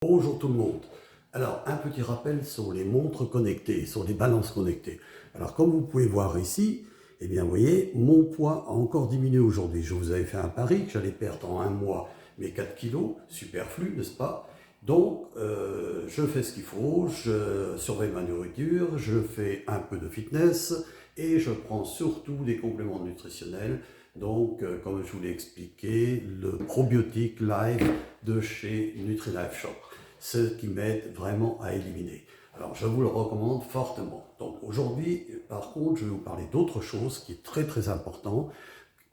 Bonjour tout le monde. Alors, un petit rappel sur les montres connectées, sur les balances connectées. Alors, comme vous pouvez voir ici, eh bien, vous voyez, mon poids a encore diminué aujourd'hui. Je vous avais fait un pari que j'allais perdre en un mois mes 4 kilos, superflu, n'est-ce pas? Donc, je fais ce qu'il faut, je surveille ma nourriture, je fais un peu de fitness et je prends surtout des compléments nutritionnels. Donc, comme je vous l'ai expliqué, le probiotique Live de chez NutriLife Shop, ce qui m'aide vraiment à éliminer. Alors, je vous le recommande fortement. Donc, aujourd'hui, par contre, je vais vous parler d'autre chose qui est très important,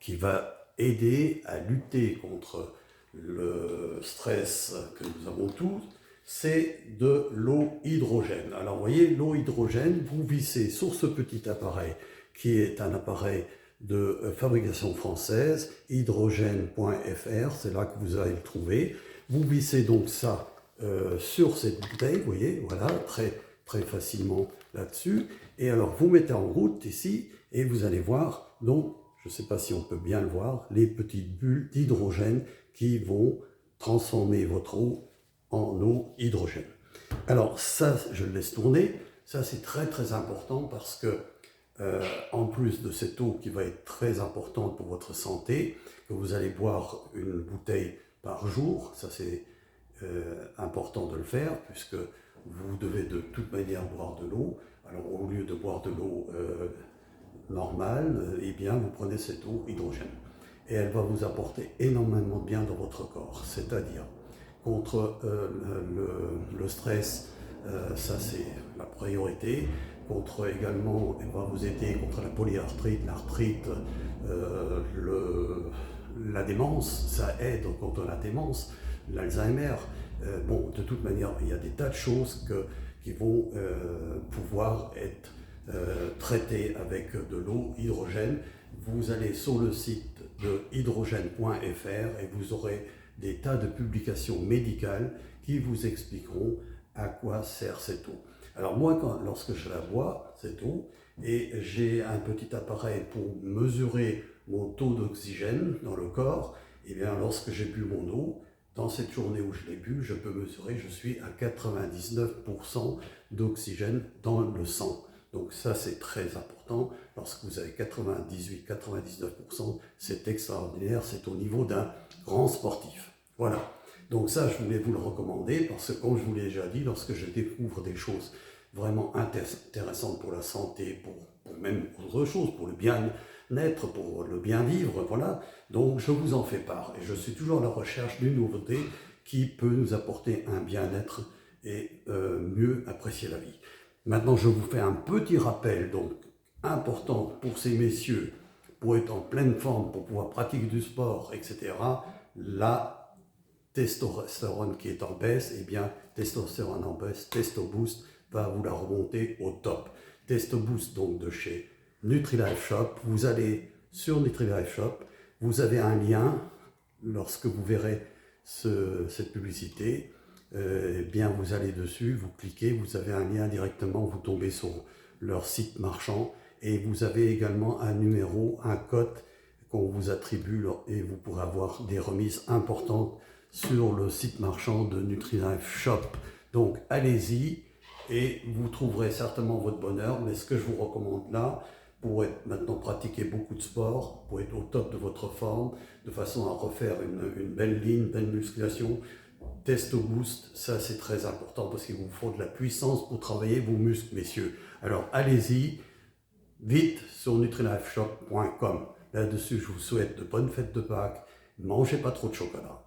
qui va aider à lutter contre le stress que nous avons tous, c'est de l'eau hydrogène. Alors, vous voyez, l'eau hydrogène, vous vissez sur ce petit appareil, qui est un appareil de fabrication française, hydrogène.fr, c'est là que vous allez le trouver. Vous vissez donc ça sur cette bouteille, vous voyez, voilà, très facilement là-dessus. Et alors, vous mettez en route ici, et vous allez voir, donc, je ne sais pas si on peut bien le voir, les petites bulles d'hydrogène qui vont transformer votre eau en eau hydrogène. Alors, ça, je le laisse tourner. Ça, c'est très important parce que en plus de cette eau qui va être très importante pour votre santé, que vous allez boire une bouteille par jour, ça c'est important de le faire puisque vous devez de toute manière boire de l'eau. Alors au lieu de boire de l'eau normale, eh bien vous prenez cette eau hydrogène et elle va vous apporter énormément de bien dans votre corps, c'est-à-dire contre le stress, ça c'est la priorité. Contre également, elle va vous aider contre la polyarthrite, l'arthrite, la démence, ça aide contre la démence, l'Alzheimer. Bon, de toute manière, il y a des tas de choses qui vont pouvoir être traitées avec de l'eau hydrogène. Vous allez sur le site de hydrogène.fr et vous aurez des tas de publications médicales qui vous expliqueront à quoi sert cette eau. Alors moi, lorsque je la bois, cette eau, et j'ai un petit appareil pour mesurer mon taux d'oxygène dans le corps, et bien lorsque j'ai bu mon eau, dans cette journée où je l'ai bu, je peux mesurer, je suis à 99% d'oxygène dans le sang. Donc ça, c'est très important. Lorsque vous avez 98-99%, c'est extraordinaire, c'est au niveau d'un grand sportif. Voilà. Donc ça, je voulais vous le recommander parce que, comme je vous l'ai déjà dit, lorsque je découvre des choses vraiment intéressantes pour la santé, pour même autre chose, pour le bien-être, pour le bien-vivre, voilà, donc je vous en fais part. Et je suis toujours à la recherche d'une nouveauté qui peut nous apporter un bien-être et mieux apprécier la vie. Maintenant, je vous fais un petit rappel, donc important pour ces messieurs, pour être en pleine forme, pour pouvoir pratiquer du sport, etc. La testostérone qui est en baisse, eh bien, testostérone en baisse, TestoBoost va vous la remonter au top. TestoBoost, donc de chez NutriLife Shop, vous allez sur NutriLife Shop, vous avez un lien, lorsque vous verrez cette publicité, eh bien, vous allez dessus, vous cliquez, vous avez un lien directement, vous tombez sur leur site marchand et vous avez également un numéro, un code qu'on vous attribue et vous pourrez avoir des remises importantes sur le site marchand de NutriLife Shop. Donc allez-y et vous trouverez certainement votre bonheur, mais ce que je vous recommande là, pour être maintenant pratiquer beaucoup de sport, pour être au top de votre forme, de façon à refaire une belle ligne, une belle musculation, TestoBoost, ça c'est très important parce qu'il vous faut de la puissance pour travailler vos muscles, messieurs. Alors allez-y, vite sur nutrilifeshop.com. Là-dessus, je vous souhaite de bonnes fêtes de Pâques. Ne mangez pas trop de chocolat.